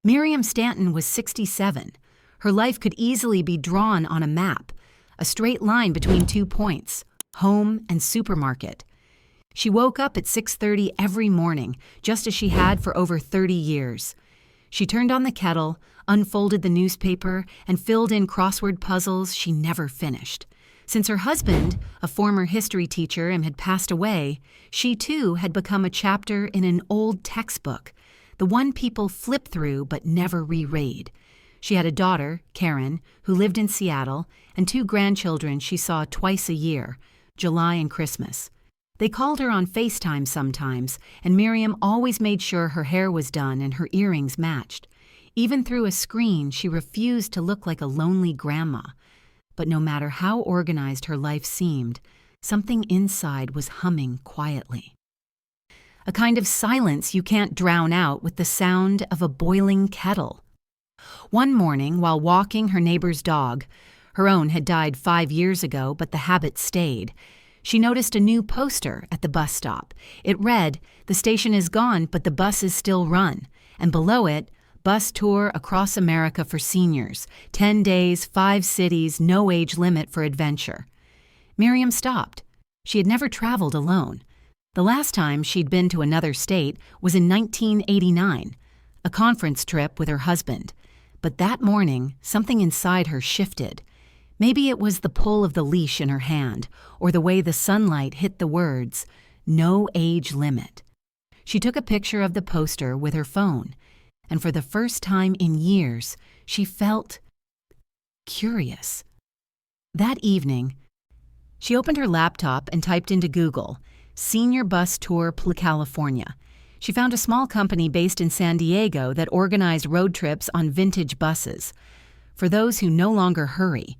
Miriam Stanton was 67. Her life could easily be drawn on a map, a straight line between 2 points, home and supermarket. She woke up at 6:30 every morning, just as she had for over 30 years. She turned on the kettle, unfolded the newspaper, and filled in crossword puzzles she never finished. Since her husband, a former history teacher, had passed away, she too had become a chapter in an old textbook, the one people flip through but never reread. She had a daughter, Karen, who lived in Seattle, and 2 grandchildren she saw twice a year, July and Christmas. They called her on FaceTime sometimes, and Miriam always made sure her hair was done and her earrings matched. Even through a screen, she refused to look like a lonely grandma. But no matter how organized her life seemed, something inside was humming quietly. A kind of silence you can't drown out with the sound of a boiling kettle. One morning, while walking her neighbor's dog, her own had died 5 years ago, but the habit stayed, she noticed a new poster at the bus stop. It read, "The station is gone, but the buses still run," and below it, "Bus tour across America for seniors, 10 days, 5 cities, no age limit for adventure." Miriam stopped. She had never traveled alone. The last time she'd been to another state was in 1989, a conference trip with her husband. But that morning, something inside her shifted. Maybe it was the pull of the leash in her hand, or the way the sunlight hit the words, "No age limit." She took a picture of the poster with her phone, and for the first time in years, she felt curious. That evening, she opened her laptop and typed into Google, "Senior Bus Tour California." She found a small company based in San Diego that organized road trips on vintage buses for those who no longer hurry.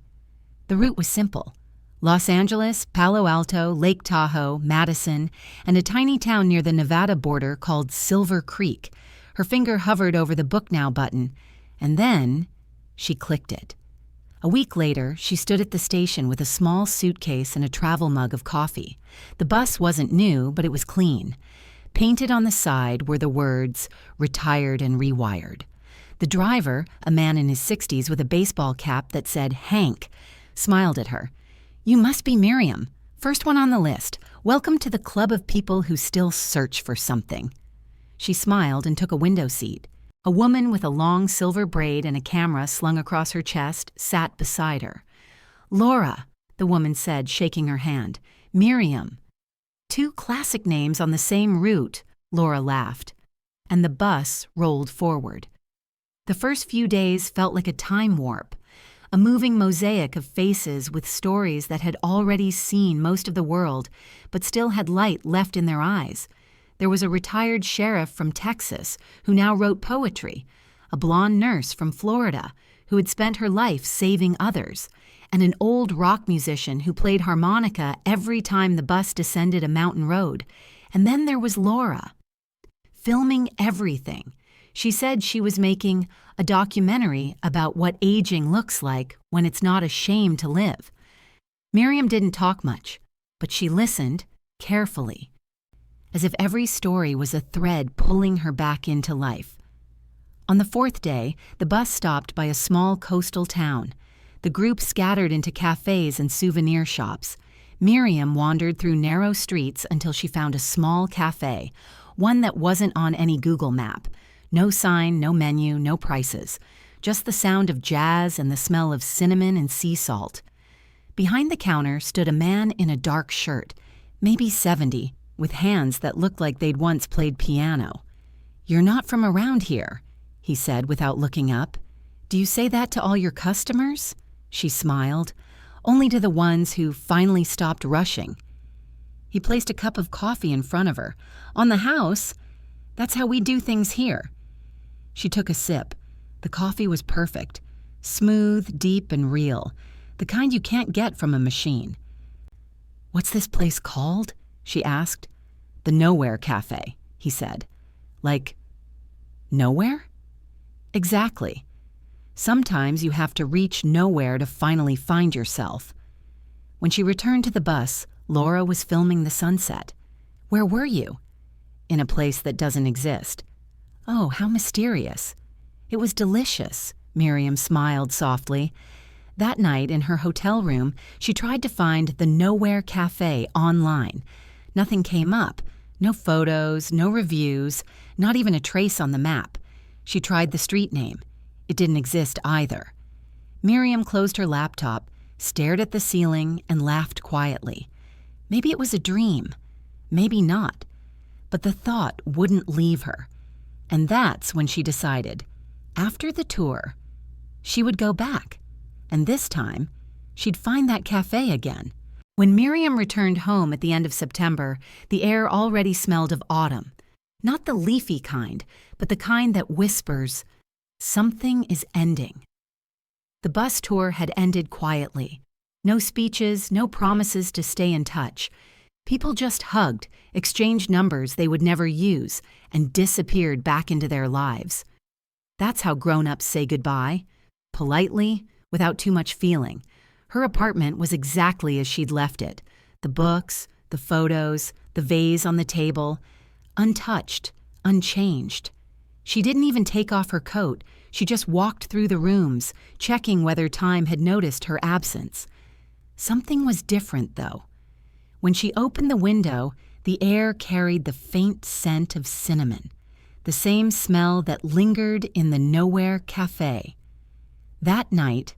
The route was simple: Los Angeles, Palo Alto, Lake Tahoe, Madison, and a tiny town near the Nevada border called Silver Creek. Her finger hovered over the Book Now button, and then she clicked it. A week later, she stood at the station with a small suitcase and a travel mug of coffee. The bus wasn't new, but it was clean. Painted on the side were the words, "Retired and Rewired." The driver, a man in his 60s with a baseball cap that said Hank, smiled at her. "You must be Miriam. First one on the list. Welcome to the club of people who still search for something." She smiled and took a window seat. A woman with a long silver braid and a camera slung across her chest sat beside her. "Laura," the woman said, shaking her hand. "Miriam." 2 classic names on the same route, Laura laughed, and the bus rolled forward. The first few days felt like a time warp, a moving mosaic of faces with stories that had already seen most of the world, but still had light left in their eyes. There was a retired sheriff from Texas who now wrote poetry, a blonde nurse from Florida who had spent her life saving others, and an old rock musician who played harmonica every time the bus descended a mountain road. And then there was Laura, filming everything. She said she was making a documentary about what aging looks like when it's not a shame to live. Miriam didn't talk much, but she listened carefully, as if every story was a thread pulling her back into life. On the 4th day, the bus stopped by a small coastal town. The group scattered into cafes and souvenir shops. Miriam wandered through narrow streets until she found a small cafe, one that wasn't on any Google map. No sign, no menu, no prices. Just the sound of jazz and the smell of cinnamon and sea salt. Behind the counter stood a man in a dark shirt, maybe 70, with hands that looked like they'd once played piano. "You're not from around here," he said without looking up. "Do you say that to all your customers?" She smiled. "Only to the ones who finally stopped rushing." He placed a cup of coffee in front of her. "On the house? That's how we do things here." She took a sip. The coffee was perfect. Smooth, deep, and real. The kind you can't get from a machine. "What's this place called?" she asked. "The Nowhere Café," he said. "Like, nowhere?" "Exactly. Sometimes you have to reach nowhere to finally find yourself." When she returned to the bus, Laura was filming the sunset. "Where were you?" "In a place that doesn't exist." "Oh, how mysterious." It was delicious, Miriam smiled softly. That night in her hotel room, she tried to find the Nowhere Café online. Nothing came up. No photos, no reviews, not even a trace on the map. She tried the street name. It didn't exist either. Miriam closed her laptop, stared at the ceiling, and laughed quietly. Maybe it was a dream. Maybe not. But the thought wouldn't leave her. And that's when she decided, after the tour, she would go back. And this time, she'd find that cafe again. When Miriam returned home at the end of September, the air already smelled of autumn. Not the leafy kind, but the kind that whispers, something is ending. The bus tour had ended quietly. No speeches, no promises to stay in touch. People just hugged, exchanged numbers they would never use, and disappeared back into their lives. That's how grown-ups say goodbye, politely, without too much feeling. Her apartment was exactly as she'd left it. The books, the photos, the vase on the table, untouched, unchanged. She didn't even take off her coat. She just walked through the rooms, checking whether time had noticed her absence. Something was different, though. When she opened the window, the air carried the faint scent of cinnamon, the same smell that lingered in the Nowhere Café. That night,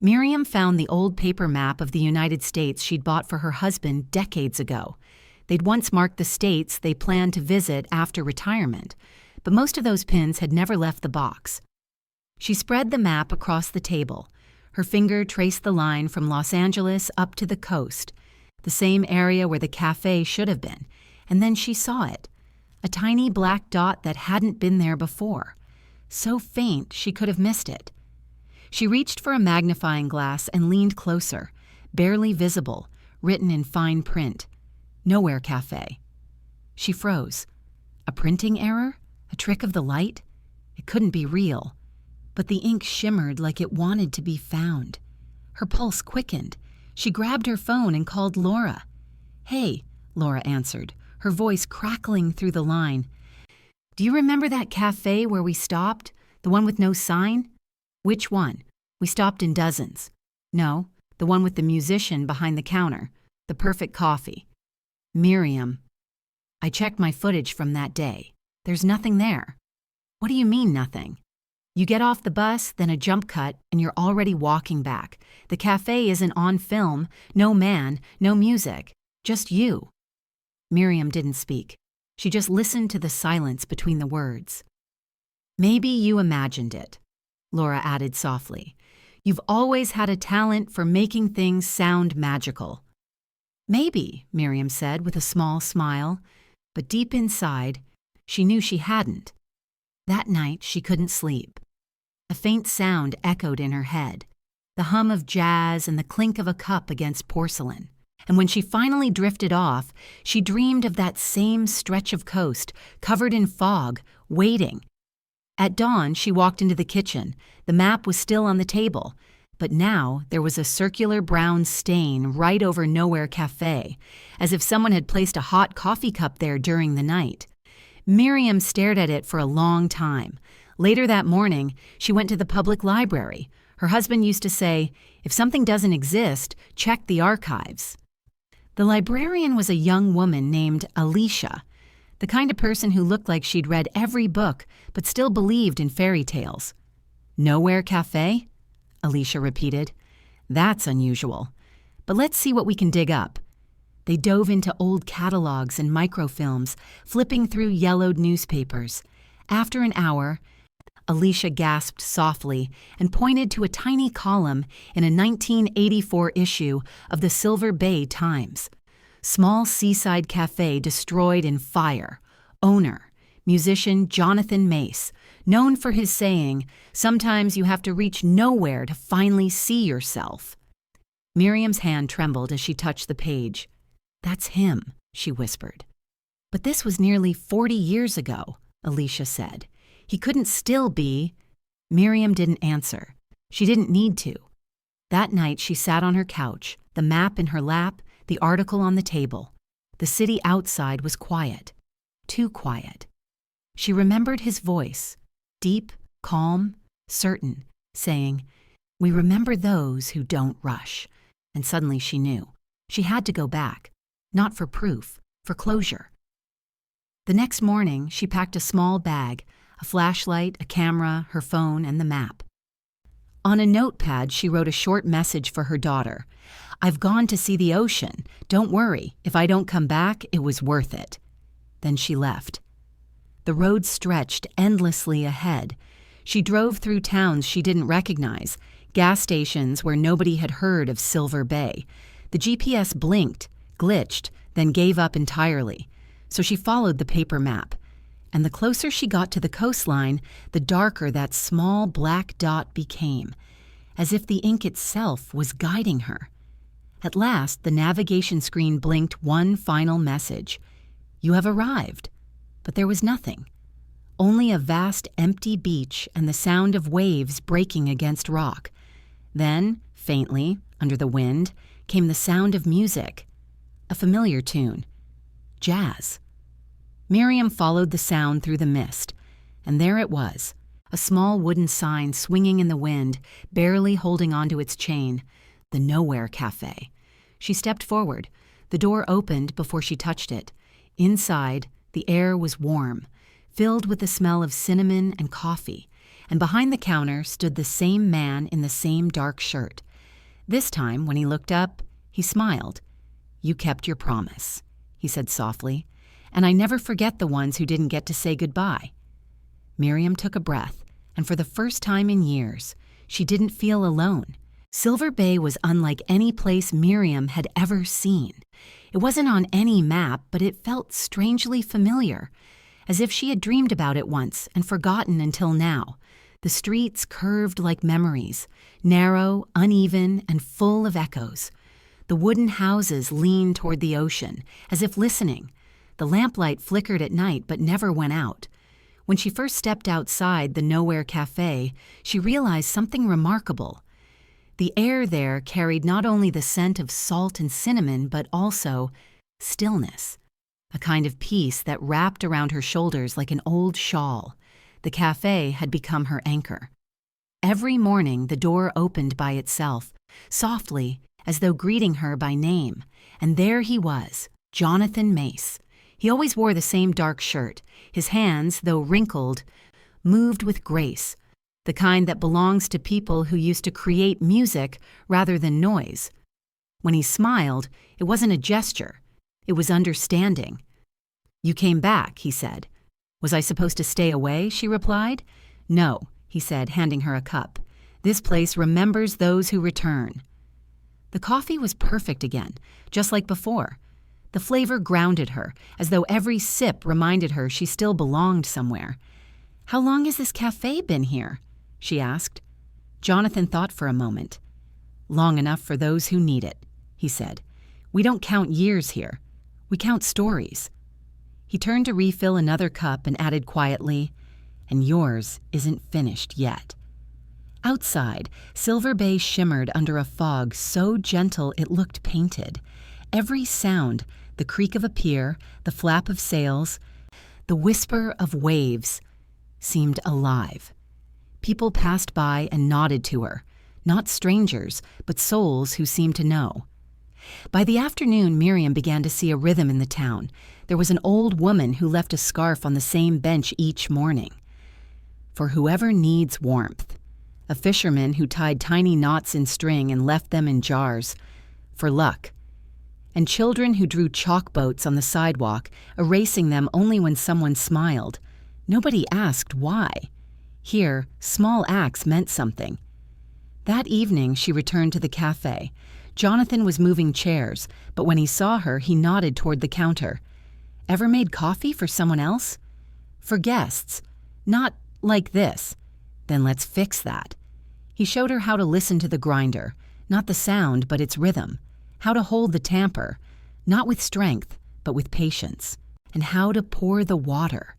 Miriam found the old paper map of the United States she'd bought for her husband decades ago. They'd once marked the states they planned to visit after retirement, but most of those pins had never left the box. She spread the map across the table. Her finger traced the line from Los Angeles up to the coast, the same area where the cafe should have been, and then she saw it, a tiny black dot that hadn't been there before, so faint she could have missed it. She reached for a magnifying glass and leaned closer, barely visible, written in fine print, Nowhere Café. She froze. A printing error? A trick of the light? It couldn't be real. But the ink shimmered like it wanted to be found. Her pulse quickened. She grabbed her phone and called Laura. "Hey," Laura answered, her voice crackling through the line. "Do you remember that cafe where we stopped? The one with no sign?" "Which one?" "We stopped in dozens." "No, the one with the musician behind the counter. The perfect coffee." "Miriam, I checked my footage from that day. There's nothing there." "What do you mean, nothing?" "You get off the bus, then a jump cut, and you're already walking back. The cafe isn't on film, no man, no music, just you." Miriam didn't speak. She just listened to the silence between the words. "Maybe you imagined it," Laura added softly. "You've always had a talent for making things sound magical." "Maybe," Miriam said with a small smile, but deep inside, she knew she hadn't. That night, she couldn't sleep. A faint sound echoed in her head, the hum of jazz and the clink of a cup against porcelain. And when she finally drifted off, she dreamed of that same stretch of coast, covered in fog, waiting. At dawn, she walked into the kitchen. The map was still on the table, but now there was a circular brown stain right over Nowhere Café, as if someone had placed a hot coffee cup there during the night. Miriam stared at it for a long time. Later that morning, she went to the public library. Her husband used to say, "If something doesn't exist, check the archives." The librarian was a young woman named Alicia, the kind of person who looked like she'd read every book but still believed in fairy tales. "Nowhere Café?" Alicia repeated. "That's unusual. But let's see what we can dig up." They dove into old catalogs and microfilms, flipping through yellowed newspapers. After an hour, Alicia gasped softly and pointed to a tiny column in a 1984 issue of the Silver Bay Times. "Small seaside cafe destroyed in fire. Owner, musician Jonathan Mace, known for his saying, 'Sometimes you have to reach nowhere to finally see yourself.'" Miriam's hand trembled as she touched the page. "That's him," she whispered. "But this was nearly 40 years ago," Alicia said. "He couldn't still be—" Miriam didn't answer. She didn't need to. That night she sat on her couch, the map in her lap, the article on the table. The city outside was quiet. Too quiet. She remembered his voice, deep, calm, certain, saying, "We remember those who don't rush." And suddenly she knew. She had to go back, not for proof, for closure. The next morning, she packed a small bag, a flashlight, a camera, her phone, and the map. On a notepad, she wrote a short message for her daughter. "I've gone to see the ocean. Don't worry. If I don't come back, it was worth it." Then she left. The road stretched endlessly ahead. She drove through towns she didn't recognize, gas stations where nobody had heard of Silver Bay. The GPS blinked, glitched, then gave up entirely. So she followed the paper map. And the closer she got to the coastline, the darker that small black dot became, as if the ink itself was guiding her. At last, the navigation screen blinked one final message. "You have arrived." But there was nothing. Only a vast empty beach and the sound of waves breaking against rock. Then, faintly, under the wind, came the sound of music. A familiar tune. Jazz. Miriam followed the sound through the mist, and there it was, a small wooden sign swinging in the wind, barely holding onto its chain, the Nowhere Café. She stepped forward. The door opened before she touched it. Inside, the air was warm, filled with the smell of cinnamon and coffee, and behind the counter stood the same man in the same dark shirt. This time, when he looked up, he smiled. "You kept your promise," he said softly, "and I never forget the ones who didn't get to say goodbye." Miriam took a breath, and for the first time in years, she didn't feel alone. Silver Bay was unlike any place Miriam had ever seen. It wasn't on any map, but it felt strangely familiar, as if she had dreamed about it once and forgotten until now. The streets curved like memories, narrow, uneven, and full of echoes. The wooden houses leaned toward the ocean, as if listening. The lamplight flickered at night but never went out. When she first stepped outside the Nowhere Café, she realized something remarkable. The air there carried not only the scent of salt and cinnamon, but also stillness, a kind of peace that wrapped around her shoulders like an old shawl. The café had become her anchor. Every morning the door opened by itself, softly, as though greeting her by name, and there he was, Jonathan Mace. He always wore the same dark shirt. His hands, though wrinkled, moved with grace, the kind that belongs to people who used to create music rather than noise. When he smiled, it wasn't a gesture. It was understanding. "You came back," he said. "Was I supposed to stay away?" she replied. "No," he said, handing her a cup. "This place remembers those who return." The coffee was perfect again, just like before. The flavor grounded her, as though every sip reminded her she still belonged somewhere. "How long has this cafe been here?" she asked. Jonathan thought for a moment. "Long enough for those who need it," he said. "We don't count years here. We count stories." He turned to refill another cup and added quietly, "And yours isn't finished yet." Outside, Silver Bay shimmered under a fog so gentle it looked painted. Every sound, the creak of a pier, the flap of sails, the whisper of waves, seemed alive. People passed by and nodded to her, not strangers, but souls who seemed to know. By the afternoon, Miriam began to see a rhythm in the town. There was an old woman who left a scarf on the same bench each morning. For whoever needs warmth. A fisherman who tied tiny knots in string and left them in jars. For luck. And children who drew chalk boats on the sidewalk, erasing them only when someone smiled. Nobody asked why. Here, small acts meant something. That evening, she returned to the cafe. Jonathan was moving chairs, but when he saw her, he nodded toward the counter. "Ever made coffee for someone else?" "For guests. Not like this." "Then let's fix that." He showed her how to listen to the grinder, not the sound, but its rhythm. How to hold the tamper, not with strength, but with patience. And how to pour the water.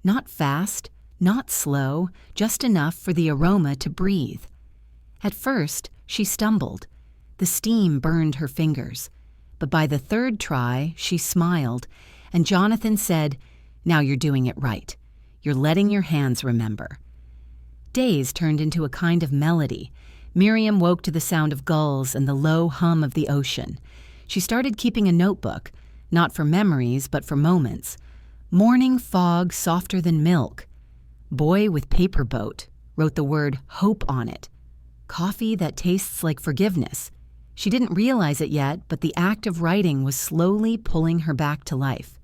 Not fast, not slow, just enough for the aroma to breathe. At first, she stumbled. The steam burned her fingers. But by the third try, she smiled, and Jonathan said, "Now you're doing it right. You're letting your hands remember." Days turned into a kind of melody. Miriam woke to the sound of gulls and the low hum of the ocean. She started keeping a notebook, not for memories, but for moments. Morning fog softer than milk. Boy with paper boat wrote the word hope on it. Coffee that tastes like forgiveness. She didn't realize it yet, but the act of writing was slowly pulling her back to life.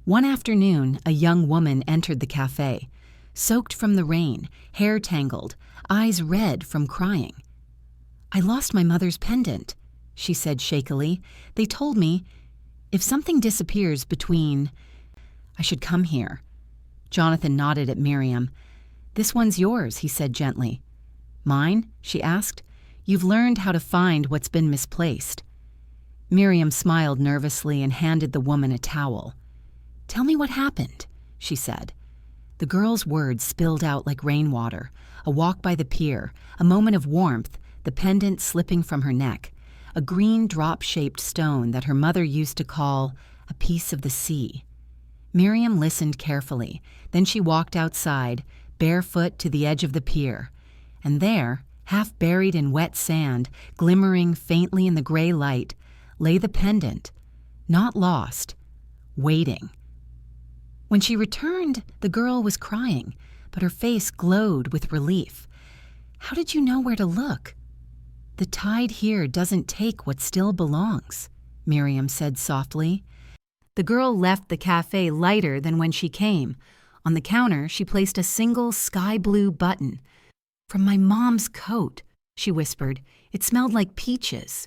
One afternoon, a young woman entered the cafe, soaked from the rain, hair tangled, eyes red from crying. "I lost my mother's pendant," she said shakily. "They told me, if something disappears between, I should come here." Jonathan nodded at Miriam. "This one's yours," he said gently. "Mine?" she asked. "You've learned how to find what's been misplaced." Miriam smiled nervously and handed the woman a towel. "Tell me what happened," she said. The girl's words spilled out like rainwater, a walk by the pier, a moment of warmth, the pendant slipping from her neck, a green drop-shaped stone that her mother used to call a piece of the sea. Miriam listened carefully, then she walked outside, barefoot to the edge of the pier, and there, half buried in wet sand, glimmering faintly in the gray light, lay the pendant, not lost, waiting. When she returned, the girl was crying, but her face glowed with relief. "How did you know where to look?" "The tide here doesn't take what still belongs," Miriam said softly. The girl left the cafe lighter than when she came. On the counter, she placed a single sky-blue button. "From my mom's coat," she whispered. "It smelled like peaches."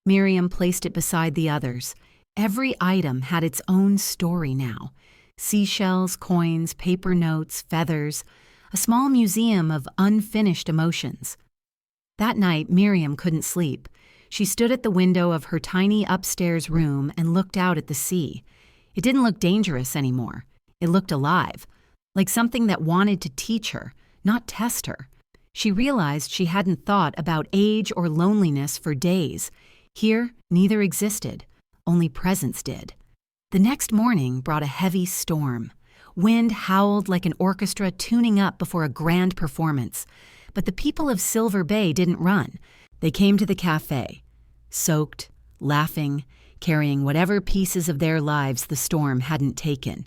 Miriam placed it beside the others. Every item had its own story now. Seashells, coins, paper notes, feathers, a small museum of unfinished emotions. That night, Miriam couldn't sleep. She stood at the window of her tiny upstairs room and looked out at the sea. It didn't look dangerous anymore. It looked alive, like something that wanted to teach her, not test her. She realized she hadn't thought about age or loneliness for days. Here, neither existed. Only presence did. The next morning brought a heavy storm. Wind howled like an orchestra tuning up before a grand performance. But the people of Silver Bay didn't run. They came to the cafe, soaked, laughing, carrying whatever pieces of their lives the storm hadn't taken.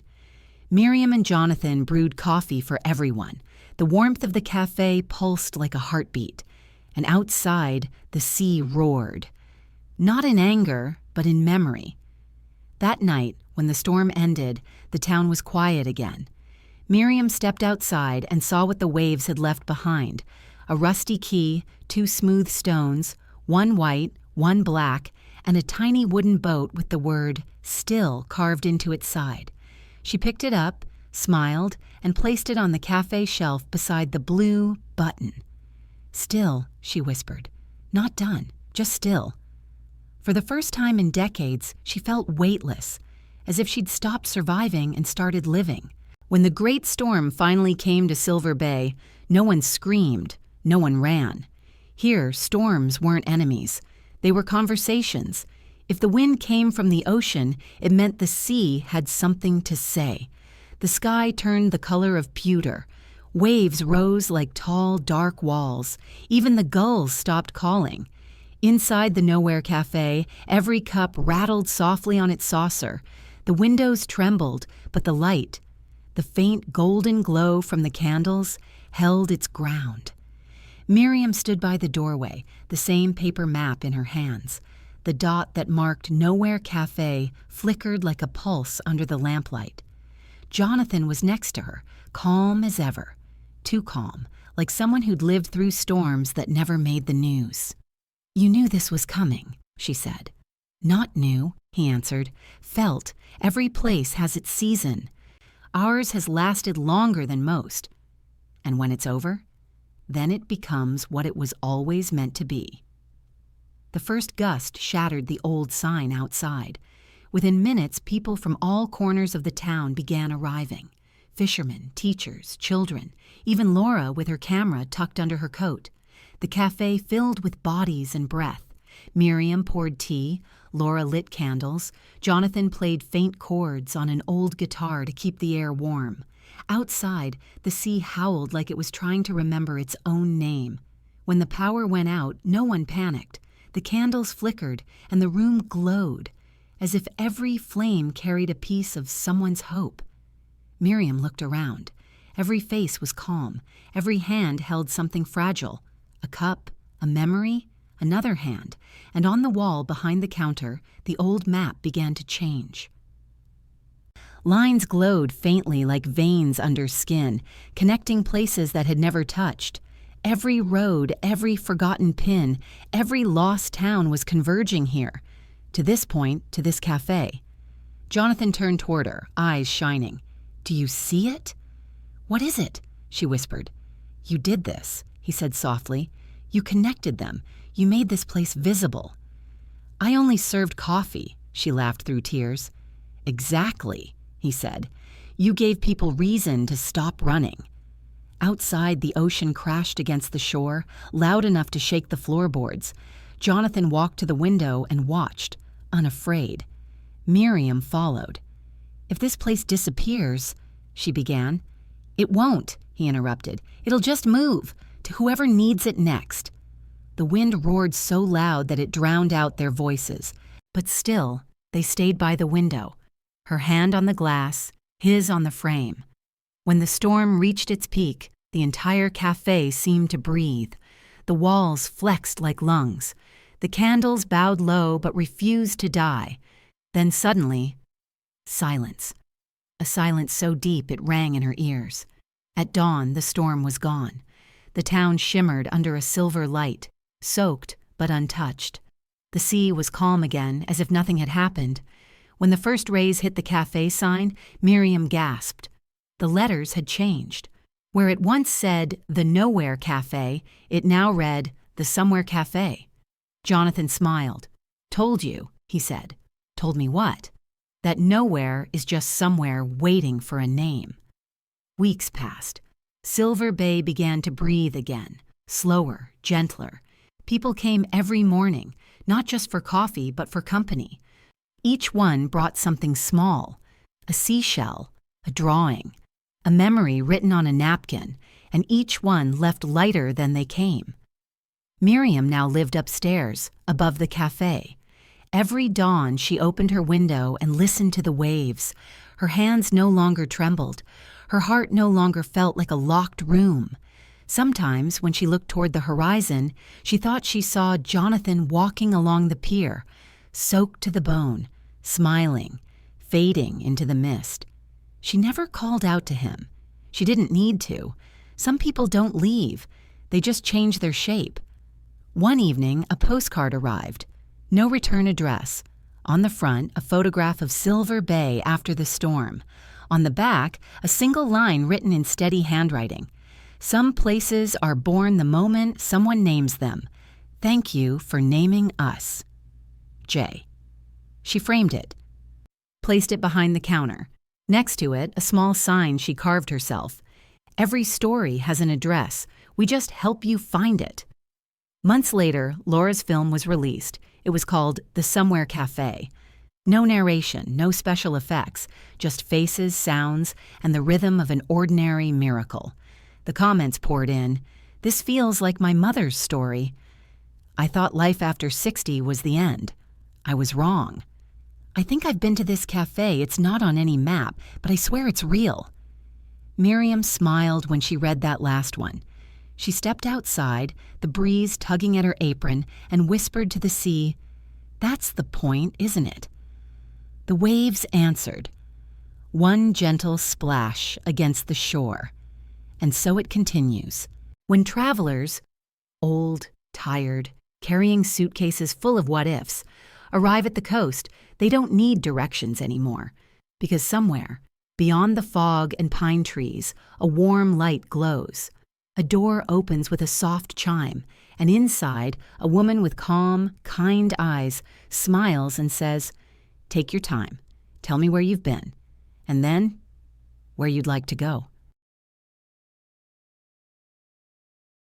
Miriam and Jonathan brewed coffee for everyone. The warmth of the cafe pulsed like a heartbeat. And outside, the sea roared. Not in anger, but in memory. That night, when the storm ended, the town was quiet again. Miriam stepped outside and saw what the waves had left behind. A rusty key, 2 smooth stones, one white, one black, and a tiny wooden boat with the word "still" carved into its side. She picked it up, smiled, and placed it on the cafe shelf beside the blue button. "Still," she whispered. "Not done, just still." For the first time in decades, she felt weightless, as if she'd stopped surviving and started living. When the great storm finally came to Silver Bay, no one screamed, no one ran. Here, storms weren't enemies. They were conversations. If the wind came from the ocean, it meant the sea had something to say. The sky turned the color of pewter. Waves rose like tall, dark walls. Even the gulls stopped calling. Inside the Nowhere Café, every cup rattled softly on its saucer. The windows trembled, but the light, the faint golden glow from the candles, held its ground. Miriam stood by the doorway, the same paper map in her hands. The dot that marked Nowhere Café flickered like a pulse under the lamplight. Jonathan was next to her, calm as ever. Too calm, like someone who'd lived through storms that never made the news. "You knew this was coming," she said. "Not knew," he answered. "Felt. Every place has its season. Ours has lasted longer than most. And when it's over, then it becomes what it was always meant to be." The first gust shattered the old sign outside. Within minutes, people from all corners of the town began arriving. Fishermen, teachers, children, even Laura with her camera tucked under her coat. The cafe filled with bodies and breath. Miriam poured tea, Laura lit candles, Jonathan played faint chords on an old guitar to keep the air warm. Outside, the sea howled like it was trying to remember its own name. When the power went out, no one panicked. The candles flickered, and the room glowed, as if every flame carried a piece of someone's hope. Miriam looked around. Every face was calm. Every hand held something fragile. A cup, a memory, another hand, and on the wall behind the counter, the old map began to change. Lines glowed faintly like veins under skin, connecting places that had never touched. Every road, every forgotten pin, every lost town was converging here. To this point, to this cafe. Jonathan turned toward her, eyes shining. "Do you see it?" "What is it?" she whispered. "You did this," he said softly. "You connected them. You made this place visible." "I only served coffee," she laughed through tears. "Exactly," he said. "You gave people reason to stop running." Outside, the ocean crashed against the shore, loud enough to shake the floorboards. Jonathan walked to the window and watched, unafraid. Miriam followed. "If this place disappears," she began. "It won't," he interrupted. "It'll just move to whoever needs it next." The wind roared so loud that it drowned out their voices, but still, they stayed by the window, her hand on the glass, his on the frame. When the storm reached its peak, the entire cafe seemed to breathe. The walls flexed like lungs. The candles bowed low but refused to die. Then suddenly, silence. A silence so deep it rang in her ears. At dawn, the storm was gone. The town shimmered under a silver light, soaked but untouched. The sea was calm again, as if nothing had happened. When the first rays hit the cafe sign, Miriam gasped. The letters had changed. Where it once said, "The Nowhere Café," it now read, "The Somewhere Café." Jonathan smiled. "Told you," he said. "Told me what?" "That nowhere is just somewhere waiting for a name." Weeks passed. Silver Bay began to breathe again, slower, gentler. People came every morning, not just for coffee, but for company. Each one brought something small, a seashell, a drawing, a memory written on a napkin, and each one left lighter than they came. Miriam now lived upstairs, above the cafe. Every dawn she opened her window and listened to the waves. Her hands no longer trembled. Her heart no longer felt like a locked room. Sometimes, when she looked toward the horizon, she thought she saw Jonathan walking along the pier, soaked to the bone, smiling, fading into the mist. She never called out to him. She didn't need to. Some people don't leave. They just change their shape. One evening, a postcard arrived. No return address. On the front, a photograph of Silver Bay after the storm. On the back, a single line written in steady handwriting. "Some places are born the moment someone names them. Thank you for naming us. J." She framed it, placed it behind the counter. Next to it, a small sign she carved herself. "Every story has an address. We just help you find it." Months later, Laura's film was released. It was called The Somewhere Café. No narration, no special effects, just faces, sounds, and the rhythm of an ordinary miracle. The comments poured in. "This feels like my mother's story. I thought life after 60 was the end. I was wrong. I think I've been to this cafe. It's not on any map, but I swear it's real." Miriam smiled when she read that last one. She stepped outside, the breeze tugging at her apron, and whispered to the sea, "That's the point, isn't it?" The waves answered. One gentle splash against the shore. And so it continues. When travelers, old, tired, carrying suitcases full of what-ifs, arrive at the coast, they don't need directions anymore. Because somewhere, beyond the fog and pine trees, a warm light glows. A door opens with a soft chime, and inside, a woman with calm, kind eyes smiles and says, "Take your time. Tell me where you've been, and then where you'd like to go."